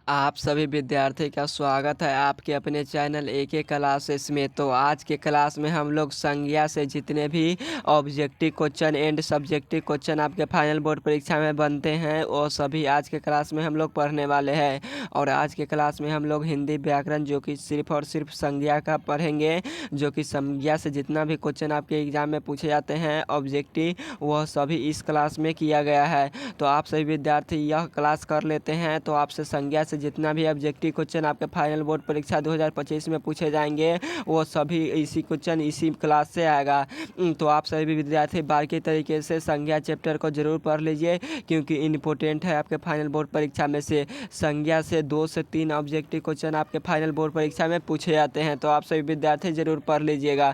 आप सभी विद्यार्थी का स्वागत है आपके अपने चैनल एके क्लासेस में। तो आज के क्लास में हम लोग संज्ञा से जितने भी objective question and subjective question आपके फाइनल बोर्ड परीक्षा में बनते हैं वो सभी आज के क्लास में हम लोग पढ़ने वाले हैं। और आज के क्लास में हम लोग हिंदी व्याकरण जो कि सिर्फ और सिर्फ संज्ञा का पढ़ेंगे, जो कि संज्ञा से जितना भी क्वेश्चन आपके एग्जाम में पूछे जाते हैं ऑब्जेक्टिव वह सभी इस क्लास में किया गया है। तो आप सभी विद्यार्थी यह क्लास कर लेते हैं तो आपसे संज्ञा से जितना भी ऑब्जेक्टिव क्वेश्चन आपके फाइनल बोर्ड परीक्षा 2025 में पूछे जाएंगे वो सभी इसी क्वेश्चन इसी क्लास से आएगा। तो आप सभी विद्यार्थी बारीकी तरीके से संज्ञा चैप्टर को जरूर पढ़ लीजिए क्योंकि इम्पोर्टेंट है आपके फाइनल बोर्ड परीक्षा में से। संज्ञा से 2 से 3 ऑब्जेक्टिव क्वेश्चन आपके फाइनल बोर्ड परीक्षा में पूछे जाते हैं, तो आप सभी विद्यार्थी जरूर पढ़ लीजिएगा।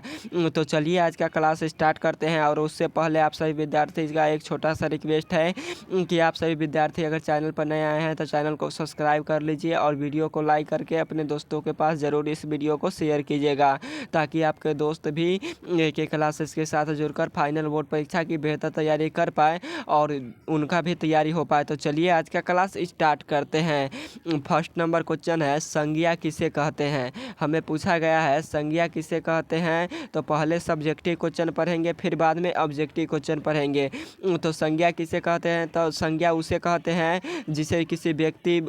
तो चलिए आज का क्लास स्टार्ट करते हैं। और उससे पहले आप सभी विद्यार्थी का एक छोटा सा रिक्वेस्ट है कि आप सभी विद्यार्थी अगर चैनल पर नए आए हैं तो चैनल को सब्सक्राइब कर लीजिए और वीडियो को लाइक करके अपने दोस्तों के पास ज़रूर इस वीडियो को शेयर कीजिएगा ताकि आपके दोस्त भी एक एक क्लासेस के साथ जुड़कर फाइनल बोर्ड परीक्षा की बेहतर तैयारी कर पाए और उनका भी तैयारी हो पाए। तो चलिए आज का क्लास स्टार्ट करते हैं। फर्स्ट नंबर क्वेश्चन है संज्ञा किसे कहते हैं। हमें पूछा गया है संज्ञा किसे कहते हैं, तो पहले सब्जेक्टिव क्वेश्चन पढ़ेंगे फिर बाद में ऑब्जेक्टिव क्वेश्चन पढ़ेंगे। तो संज्ञा किसे कहते हैं, तो संज्ञा उसे कहते हैं जिसे किसी व्यक्ति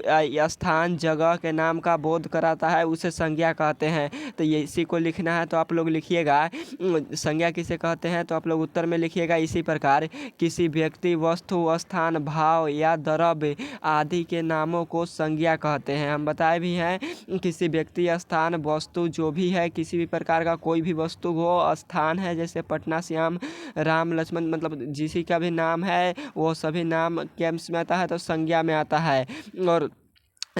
स्थान जगह के नाम का बोध कराता है उसे संज्ञा कहते हैं। तो ये इसी को लिखना है तो आप लोग लिखिएगा संज्ञा किसे कहते हैं, तो आप लोग उत्तर में लिखिएगा इसी प्रकार किसी व्यक्ति वस्तु स्थान भाव या द्रव्य आदि के नामों को संज्ञा कहते हैं। हम बताए भी हैं किसी व्यक्ति स्थान वस्तु जो भी है किसी भी प्रकार का कोई भी वस्तु हो, स्थान है जैसे पटना श्याम राम लक्ष्मण मतलब जिसी का भी नाम है वो सभी नाम कैंप्स में आता है तो संज्ञा में आता है। और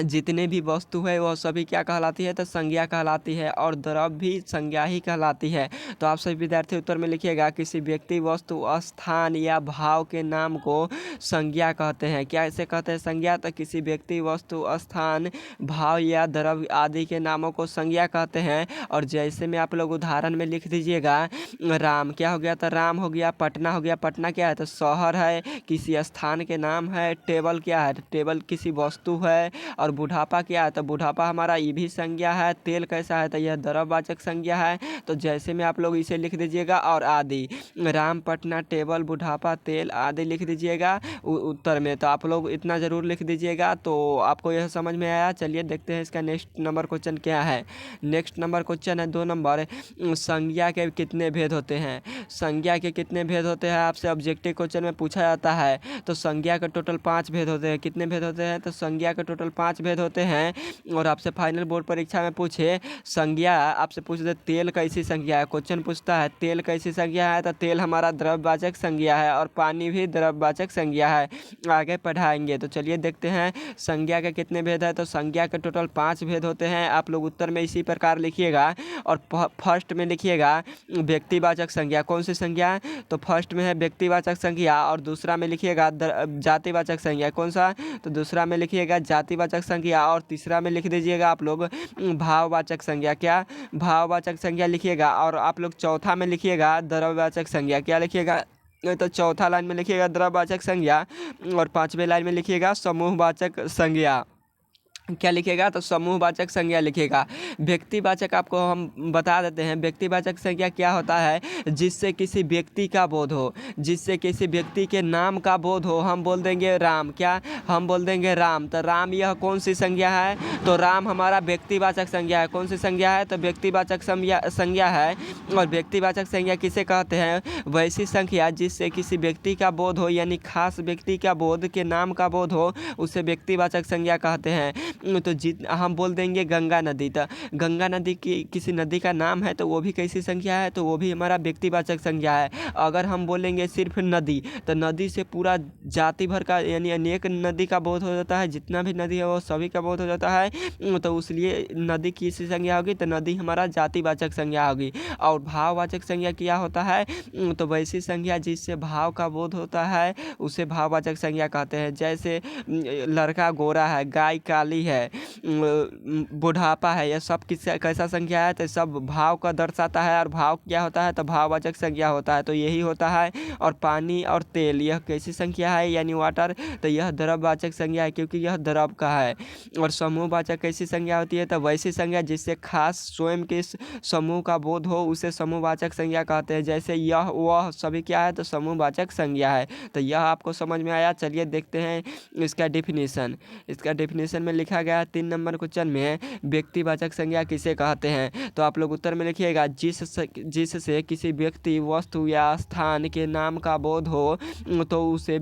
जितने भी वस्तु है वह सभी क्या कहलाती है, तो संज्ञा कहलाती है। और द्रव्य भी संज्ञा ही कहलाती है। तो आप सभी विद्यार्थी उत्तर में लिखिएगा किसी व्यक्ति वस्तु स्थान या भाव के नाम को संज्ञा कहते हैं। क्या इसे कहते हैं संज्ञा, तो किसी व्यक्ति वस्तु स्थान भाव या द्रव्य आदि के नामों को संज्ञा कहते हैं। और जैसे में आप लोग उदाहरण में लिख दीजिएगा राम क्या हो गया, तो राम हो गया। पटना हो गया, पटना क्या है, तो शहर है किसी स्थान के नाम है। टेबल क्या है, टेबल किसी वस्तु है। और बुढ़ापा क्या है, तो बुढ़ापा हमारा ये भी संज्ञा है। तेल कैसा है, तो यह द्रव्यवाचक संज्ञा है। तो जैसे में आप लोग इसे लिख दीजिएगा और आदि राम पटना टेबल बुढ़ापा तेल आदि लिख दीजिएगा उत्तर में। तो आप लोग इतना ज़रूर लिख दीजिएगा। तो आपको यह समझ में आया। चलिए देखते हैं इसका नेक्स्ट नंबर क्वेश्चन क्या है। नेक्स्ट नंबर क्वेश्चन है 2 नंबर संज्ञा के कितने भेद होते हैं। संज्ञा के कितने भेद होते हैं आपसे ऑब्जेक्टिव क्वेश्चन में पूछा जाता है। तो संज्ञा के टोटल 5 भेद होते हैं। कितने भेद होते हैं, तो संज्ञा के टोटल 5 भेद होते हैं। और आपसे फाइनल बोर्ड परीक्षा में पूछे संज्ञा आपसे पूछ दे तेल कैसी संज्ञा है, क्वेश्चन पूछता है तेल कैसी संज्ञा है, तो तेल हमारा द्रव्यवाचक संज्ञा है और पानी भी द्रव्यवाचक संज्ञा है। आगे पढ़ाएंगे। तो चलिए देखते हैं संज्ञा के कितने भेद है। तो संज्ञा के टोटल 5 भेद होते हैं। आप लोग उत्तर में इसी प्रकार लिखिएगा। और फर्स्ट में लिखिएगा व्यक्तिवाचक संज्ञा। कौन सी संज्ञा, तो फर्स्ट में है व्यक्तिवाचक संज्ञा। और दूसरा में लिखिएगा जातिवाचक संज्ञा। कौन सा, तो दूसरा में लिखिएगा जातिवाचक संज्ञा। और तीसरा में लिख दीजिएगा आप लोग भाववाचक संज्ञा। क्या, भाववाचक संज्ञा लिखिएगा। और आप लोग चौथा में लिखिएगा द्रव्यवाचक संज्ञा। क्या लिखिएगा, तो चौथा लाइन में लिखिएगा द्रव्यवाचक संज्ञा। और 5वें लाइन में लिखिएगा समूहवाचक संज्ञा। क्या लिखेगा, तो समूहवाचक संज्ञा लिखेगा। व्यक्तिवाचक आपको हम बता देते हैं। व्यक्तिवाचक संज्ञा क्या होता है, जिससे किसी व्यक्ति का बोध हो, जिससे किसी व्यक्ति के नाम का बोध हो। हम बोल देंगे राम, क्या हम बोल देंगे राम, तो राम यह कौन सी संज्ञा है, तो राम हमारा व्यक्तिवाचक संज्ञा है। कौन सी संज्ञा है, तो व्यक्तिवाचक संज्ञा है। और व्यक्तिवाचक संज्ञा किसे कहते हैं, वैसी संज्ञा जिससे किसी व्यक्ति का बोध हो, यानी खास व्यक्ति का बोध के नाम का बोध हो उसे व्यक्तिवाचक संज्ञा कहते हैं। तो हम बोल देंगे गंगा नदी, तो गंगा नदी की किसी नदी का नाम है तो वो भी कैसी संज्ञा है, तो वो भी हमारा व्यक्तिवाचक संज्ञा है। अगर हम बोलेंगे सिर्फ नदी, तो नदी से पूरा जाति भर का यानी अनेक नदी का बोध हो जाता है। जितना भी नदी है वो सभी का बोध हो जाता है। तो उसलिए नदी किसी संज्ञा होगी, तो नदी हमारा जातिवाचक संज्ञा होगी। और भाववाचक संज्ञा क्या होता है, तो वैसी संज्ञा जिससे भाव का बोध होता है उसे भाववाचक संज्ञा कहते हैं। जैसे लड़का गोरा है, गाय काली है, बुढ़ापा है, यह सब कैसा संज्ञा है, तो सब भाव का दर्शाता है। और भाव क्या होता है, तो भाववाचक संज्ञा होता है, तो यही होता है। और पानी और तेल यह कैसी संज्ञा है, यानी वाटर, तो यह द्रववाचक संज्ञा है क्योंकि यह द्रव का है। और समूहवाचक कैसी संज्ञा होती है, तो वैसी संज्ञा जिससे खास स्वयं के समूह का बोध हो उसे समूहवाचक संज्ञा कहते हैं। जैसे यह वह सभी क्या है, तो समूहवाचक संज्ञा है। तो यह आपको समझ में आया। चलिए देखते हैं इसका डेफिनेशन। इसका डेफिनेशन में लिखा गया 3 नंबर क्वेश्चन में, व्यक्तिवाचक संज्ञा किसे कहते हैं। तो आप लोग उत्तर में लिखिएगा, जिससे किसी व्यक्ति, वस्तु या स्थान के नाम का बोध हो तो उसे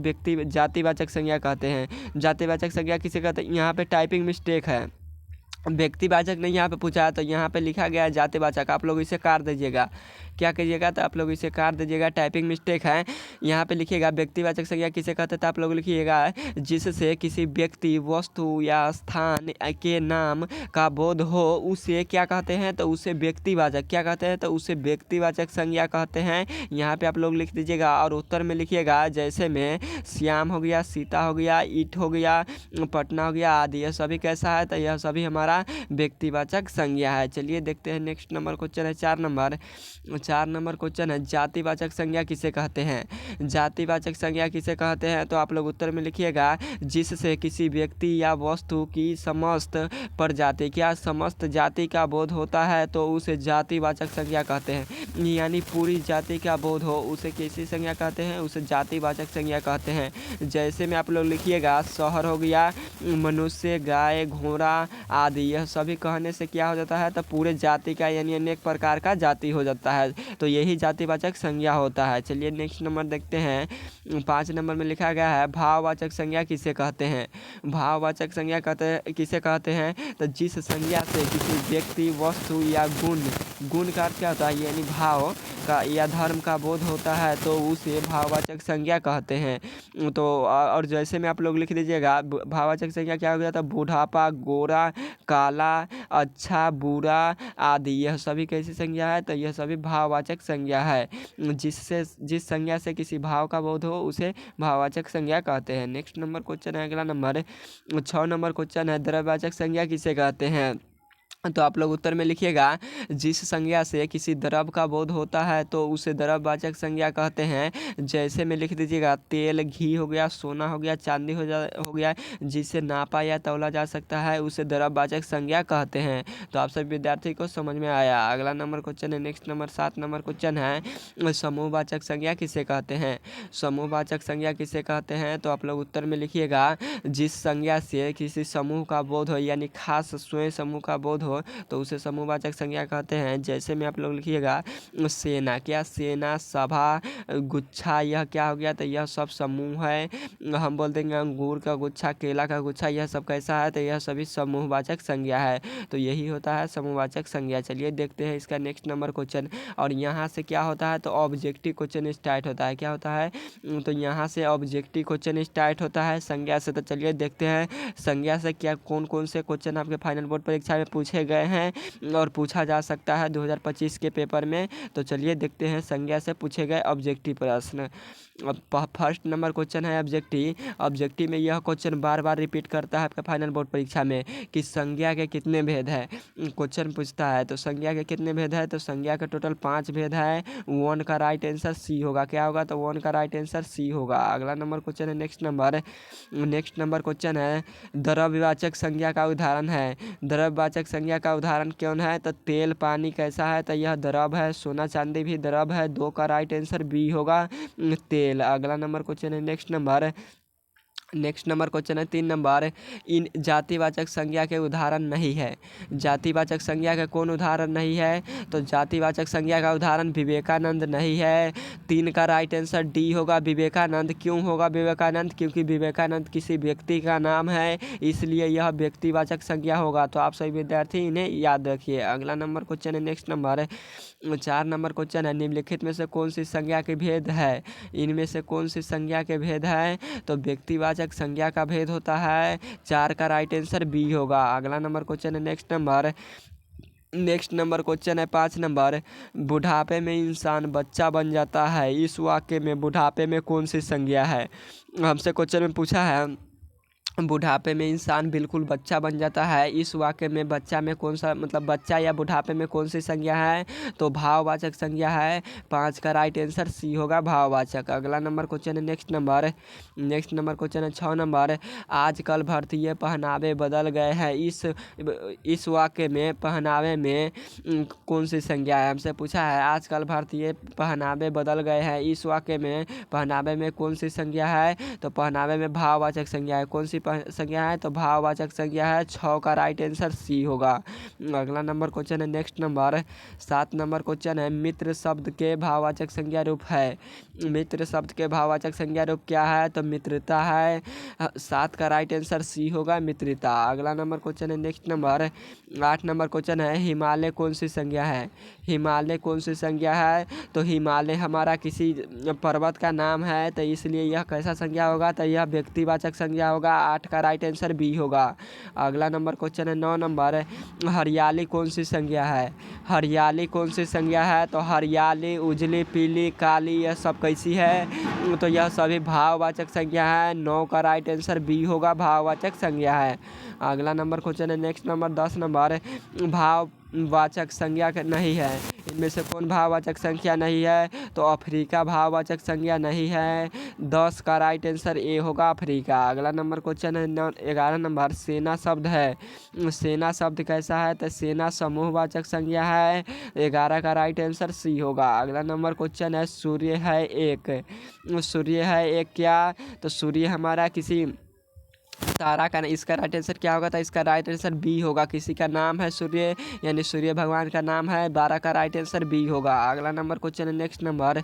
जातिवाचक संज्ञा कहते हैं। जातिवाचक संज्ञा किसे कहते हैं, यहाँ पे टाइपिंग मिस्टेक है, व्यक्तिवाचक नहीं यहाँ पे पूछा है, तो यहाँ पे लिखा गया है जातिवाचक। आप लोग इसे काट दीजिएगा। क्या कीजिएगा, तो आप लोग इसे काट दीजिएगा, टाइपिंग मिस्टेक है। यहाँ पे लिखिएगा व्यक्तिवाचक संज्ञा किसे कहते हैं, तो आप लोग लिखिएगा जिससे किसी व्यक्ति, वस्तु या स्थान के नाम का बोध हो उसे क्या कहते हैं, तो उसे व्यक्तिवाचक क्या कहते हैं, तो उसे व्यक्तिवाचक संज्ञा कहते हैं। यहाँ पे आप लोग लिख दीजिएगा। और उत्तर में लिखिएगा, जैसे में श्याम हो गया, सीता हो गया, ईट हो गया, पटना हो गया आदि, यह सभी कैसा है, तो यह सभी हमारा व्यक्तिवाचक संज्ञा है। चलिए देखते हैं नेक्स्ट नंबर क्वेश्चन है 4 नंबर क्वेश्चन है, जातिवाचक संज्ञा किसे कहते हैं। जातिवाचक संज्ञा किसे कहते हैं, तो आप लोग उत्तर में लिखिएगा, जिससे किसी व्यक्ति या वस्तु की समस्त प्रजाति, क्या समस्त जाति का बोध होता है तो उसे जातिवाचक संज्ञा कहते हैं। यानी पूरी जाति का बोध हो उसे कैसी संज्ञा कहते हैं, उसे जातिवाचक संज्ञा कहते हैं। जैसे में आप लोग लिखिएगा, शहर हो गया, मनुष्य, गाय, घोड़ा आदि, यह सभी कहने से क्या हो जाता है, तो पूरे जाति का यानी अनेक प्रकार का जाति हो जाता है, तो यही जातिवाचक संज्ञा होता है। चलिए नेक्स्ट नंबर देखते हैं। 5 नंबर में लिखा गया है, भाववाचक संज्ञा किसे कहते हैं। भाववाचक संज्ञा किसे कहते हैं, तो जिस संज्ञा से किसी व्यक्ति, वस्तु या गुण का अर्थ क्या होता है, यानी भाव का या धर्म का बोध होता है तो उसे भाववाचक संज्ञा कहते हैं। तो और जैसे में आप लोग लिख दीजिएगा, भाववाचक संज्ञा क्या हो गया था, बुढ़ापा, गोरा, काला, अच्छा, बुरा आदि, यह सभी कैसी संज्ञा है, तो यह सभी भाववाचक संज्ञा है। जिस संज्ञा से किसी भाव का बोध हो उसे भाववाचक संज्ञा कहते हैं। नेक्स्ट नंबर क्वेश्चन है, अगला नंबर 6 नंबर क्वेश्चन है, द्रव्यवाचक संज्ञा किसे कहते हैं। तो आप लोग उत्तर में लिखिएगा, जिस संज्ञा से किसी द्रव का बोध होता है तो उसे द्रव्यवाचक संज्ञा कहते हैं। जैसे में लिख दीजिएगा, तेल, घी हो गया, सोना हो गया, चांदी हो गया, जिसे नापा या तौला जा सकता है उसे द्रव्यवाचक संज्ञा कहते हैं। तो आप सभी विद्यार्थी को समझ में आया। अगला नंबर क्वेश्चन है, नेक्स्ट नंबर 7 नंबर क्वेश्चन है, समूहवाचक संज्ञा किसे कहते हैं। समूहवाचक संज्ञा किसे कहते हैं, तो आप लोग उत्तर में लिखिएगा, जिस संज्ञा से किसी समूह का बोध हो यानी खास स्वयं समूह का बोध हो तो उसे समूहवाचक संज्ञा कहते हैं। जैसे में आप लोग लिखिएगा, सेना, क्या सेना, सभा, गुच्छा, यह क्या हो गया, तो यह सब समूह है। हम बोल देंगे अंगूर का गुच्छा, केला का गुच्छा, यह सब कैसा है, तो यह सभी समूहवाचक संज्ञा है। तो यही होता है समूहवाचक संज्ञा। चलिए देखते हैं इसका नेक्स्ट नंबर क्वेश्चन। और यहाँ से क्या होता है, तो ऑब्जेक्टिव क्वेश्चन स्टार्ट होता है। क्या होता है, तो यहाँ से ऑब्जेक्टिव क्वेश्चन स्टार्ट होता है संज्ञा से। तो चलिए देखते हैं संज्ञा से क्या कौन कौन से क्वेश्चन आपके फाइनल बोर्ड परीक्षा में पूछे गए हैं और पूछा जा सकता है 2025 के पेपर में। तो चलिए देखते हैं संज्ञा से पूछे गए ऑब्जेक्टिव प्रश्न। फर्स्ट नंबर क्वेश्चन है ऑब्जेक्टिव में यह क्वेश्चन बार बार रिपीट करता है आपका फाइनल बोर्ड परीक्षा में कि संज्ञा के कितने भेद है। क्वेश्चन पूछता है तो संज्ञा के कितने भेद है, तो संज्ञा के टोटल 5 भेद है। 1 का राइट आंसर सी होगा। क्या होगा, तो 1 का राइट आंसर सी होगा। अगला नंबर क्वेश्चन है, नेक्स्ट नंबर क्वेश्चन है, द्रव्यवाचक संज्ञा का उदाहरण है। द्रव्यवाचक संज्ञा का उदाहरण कौन है, तो तेल, पानी कैसा है, तो यह द्रव है। सोना चांदी भी द्रव है। 2 का राइट आंसर बी होगा, तेल। अगला नंबर क्वेश्चन है, नेक्स्ट नंबर क्वेश्चन है 3 नंबर, इन जातिवाचक संज्ञा के उदाहरण नहीं है। जातिवाचक संज्ञा का कौन उदाहरण नहीं है, तो जातिवाचक संज्ञा का उदाहरण विवेकानंद नहीं है। 3 का राइट आंसर डी होगा, विवेकानंद। क्यों होगा विवेकानंद, क्योंकि विवेकानंद किसी व्यक्ति का नाम है, इसलिए यह व्यक्तिवाचक संज्ञा होगा। तो आप सभी विद्यार्थी इन्हें याद रखिए। अगला नंबर क्वेश्चन है, नेक्स्ट नंबर 4 नंबर क्वेश्चन है, निम्नलिखित में से कौन सी संज्ञा के भेद है। इनमें से कौन सी संज्ञा के भेद है, तो व्यक्तिवाचक संज्ञा का भेद होता है। 4 का राइट आंसर बी होगा। अगला नंबर क्वेश्चन है, नेक्स्ट नंबर क्वेश्चन है 5 नंबर, बुढ़ापे में इंसान बच्चा बन जाता है। इस वाक्य में बुढ़ापे में कौन सी संज्ञा है। हमसे क्वेश्चन में पूछा है बुढ़ापे में इंसान बिल्कुल बच्चा बन जाता है। इस वाक्य में बच्चा में कौन सा मतलब बच्चा या बुढ़ापे में कौन सी संज्ञा है? तो भाववाचक संज्ञा है। 5 का राइट आंसर सी होगा, भाववाचक। अगला नंबर क्वेश्चन है, नेक्स्ट नंबर क्वेश्चन है 6 नंबर। आजकल भारतीय पहनावे बदल गए हैं। इस वाक्य में पहनावे में कौन सी संज्ञा है? हमसे पूछा है आजकल भारतीय पहनावे बदल गए हैं। इस वाक्य में पहनावे में कौन सी संज्ञा है? तो पहनावे में भाववाचक संज्ञा है। कौन सी संज्ञा है? तो भाववाचक संज्ञा है। 6 का राइट आंसर सी होगा। अगला नंबर क्वेश्चन है, नेक्स्ट नंबर 7 नंबर क्वेश्चन है। मित्र शब्द के भाववाचक संज्ञा रूप है। मित्र शब्द के भाववाचक संज्ञा रूप क्या है? तो मित्रता है। 7 का राइट आंसर सी होगा, मित्रता। अगला नंबर क्वेश्चन है, नेक्स्ट नंबर 8 नंबर क्वेश्चन है। हिमालय कौन सी संज्ञा है? हिमालय कौन सी संज्ञा है? तो हिमालय हमारा किसी पर्वत का नाम है, तो इसलिए यह कैसा संज्ञा होगा? तो यह व्यक्तिवाचक संज्ञा होगा। 8 का राइट आंसर बी होगा। अगला नंबर क्वेश्चन है 9 नंबर। हरियाली कौन सी संज्ञा है? हरियाली कौन सी संज्ञा है? तो हरियाली, उजली, पीली, काली, यह सब कैसी है? तो यह सभी भाववाचक संज्ञा है। 9 का राइट आंसर बी होगा, भाववाचक संज्ञा है। अगला नंबर क्वेश्चन है, नेक्स्ट नंबर 10 नंबर। भाववाचक संज्ञा नहीं है। इनमें से कौन भाववाचक संज्ञा नहीं है? तो अफ्रीका भाववाचक संज्ञा नहीं है। 10 का राइट आंसर ए होगा, अफ्रीका। अगला नंबर क्वेश्चन है 11 नंबर। सेना शब्द है। सेना शब्द कैसा है? तो सेना समूहवाचक संज्ञा है। 11 का राइट आंसर सी होगा। अगला नंबर क्वेश्चन है, सूर्य है एक। सूर्य है एक क्या? तो सूर्य हमारा किसी तारा का, इसका राइट आंसर क्या होगा? तो इसका राइट आंसर बी होगा। किसी का नाम है सूर्य, यानी सूर्य भगवान का नाम है। 12 का राइट आंसर बी होगा। अगला नंबर क्वेश्चन है, नेक्स्ट नंबर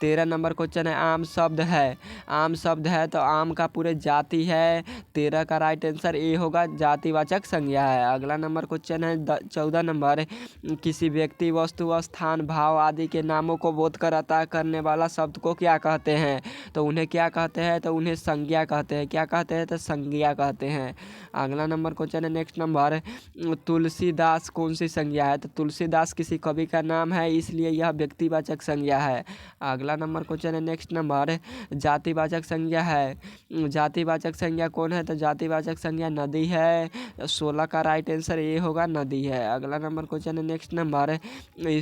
13 नंबर क्वेश्चन है। आम शब्द है। आम शब्द है तो आम का पूरे जाति है। 13 का राइट आंसर ए होगा, जातिवाचक संज्ञा है। अगला नंबर क्वेश्चन है 14 नंबर। किसी व्यक्ति, वस्तु, स्थान, भाव आदि के नामों को बोध कर अता करने वाला शब्द को क्या कहते हैं? तो उन्हें क्या कहते हैं? तो उन्हें संज्ञा कहते हैं। क्या कहते हैं? तो संज्ञा कहते हैं। अगला नंबर क्वेश्चन है, नेक्स्ट नंबर। तुलसीदास कौन सी संज्ञा है? तो तुलसीदास किसी कवि का नाम है, इसलिए यह व्यक्तिवाचक संज्ञा है। अगला नंबर क्वेश्चन है, नेक्स्ट नंबर। जातिवाचक संज्ञा है। जातिवाचक संज्ञा कौन है? तो जातिवाचक संज्ञा नदी है। 16 का राइट आंसर ए होगा, नदी है। अगला नंबर क्वेश्चन है, नेक्स्ट नंबर।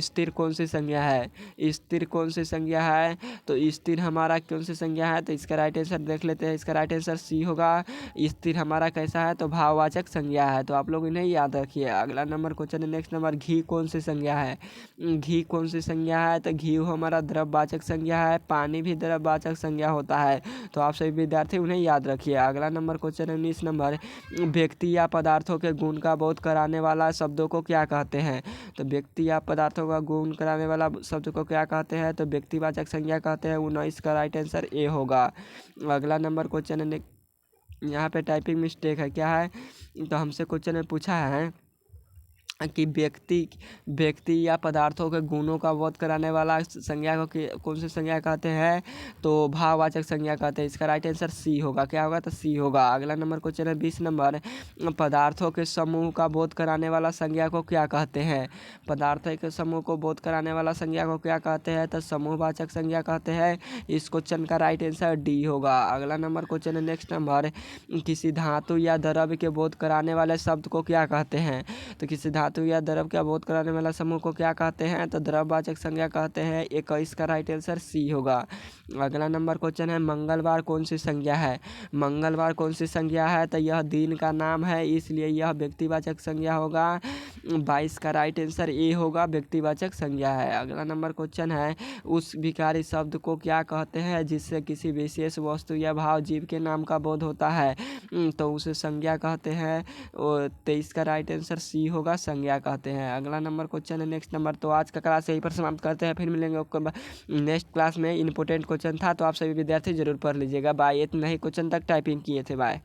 स्थिर कौन सी संज्ञा है? स्थिर कौन सी संज्ञा है? तो स्थिर हमारा कौन सी संज्ञा है? तो इसका राइट आंसर देख लेते हैं। इसका राइट आंसर सी होगा। स्थिर हमारा कैसा है? तो भाववाचक संज्ञा है। तो आप लोग इन्हें याद रखिए। अगला नंबर क्वेश्चन है, नेक्स्ट नंबर। घी कौन सी संज्ञा है? घी कौन सी संज्ञा है? तो घी हमारा द्रववाचक संज्ञा है। पानी भी द्रववाचक संज्ञा होता है। तो आप सभी विद्यार्थी उन्हें याद रखिए। अगला नंबर क्वेश्चन है 19 नंबर। व्यक्ति या पदार्थों के गुण का बोध कराने वाला शब्दों को क्या कहते हैं? तो व्यक्ति या पदार्थों का गुण कराने वाला शब्द को क्या कहते हैं? तो व्यक्तिवाचक संज्ञा कहते हैं। 19 का राइट आंसर ए होगा। अगला नंबर क्वेश्चन है, यहाँ पे टाइपिंग मिस्टेक है, क्या है? तो हमसे क्वेश्चन में पूछा है कि व्यक्ति या पदार्थों के गुणों का बोध कराने वाला संज्ञा को कौन सी संज्ञा कहते हैं? तो भाववाचक संज्ञा कहते हैं। इसका राइट आंसर सी होगा। क्या होगा? तो सी होगा। अगला नंबर क्वेश्चन है 20 नंबर। पदार्थों के समूह का बोध कराने वाला संज्ञा को क्या कहते हैं? पदार्थों के समूह को बोध कराने वाला संज्ञा को क्या कहते हैं? तो समूहवाचक संज्ञा कहते हैं। इस क्वेश्चन का राइट आंसर डी होगा। अगला नंबर क्वेश्चन है, नेक्स्ट नंबर। किसी धातु या द्रव्य के बोध कराने वाले शब्द को क्या कहते हैं? तो किसी धातु या द्रव का बोध कराने वाला समूह को क्या कहते हैं? तो द्रववाचक संज्ञा कहते हैं। 21 का राइट आंसर सी होगा। अगला नंबर क्वेश्चन है, मंगलवार कौन सी संज्ञा है? मंगलवार कौन सी संज्ञा है? तो यह दिन का नाम है, इसलिए यह व्यक्तिवाचक संज्ञा होगा। 22 का राइट आंसर ए होगा, व्यक्तिवाचक संज्ञा है। अगला नंबर क्वेश्चन है, उस विकारी शब्द को क्या कहते हैं जिससे किसी विशेष वस्तु या भाव जीव के नाम का बोध होता है? तो उसे संज्ञा कहते हैं। 23 का राइट आंसर सी होगा, संज्ञा कहते हैं। अगला नंबर क्वेश्चन है, नेक्स्ट नंबर। तो आज का क्लास यहीं पर समाप्त करते हैं, फिर मिलेंगे नेक्स्ट क्लास में। इंपॉर्टेंट क्वेश्चन था, तो आप सभी विद्यार्थी जरूर पढ़ लीजिएगा। बाय। इतना ही क्वेश्चन तक टाइपिंग किए थे। बाय।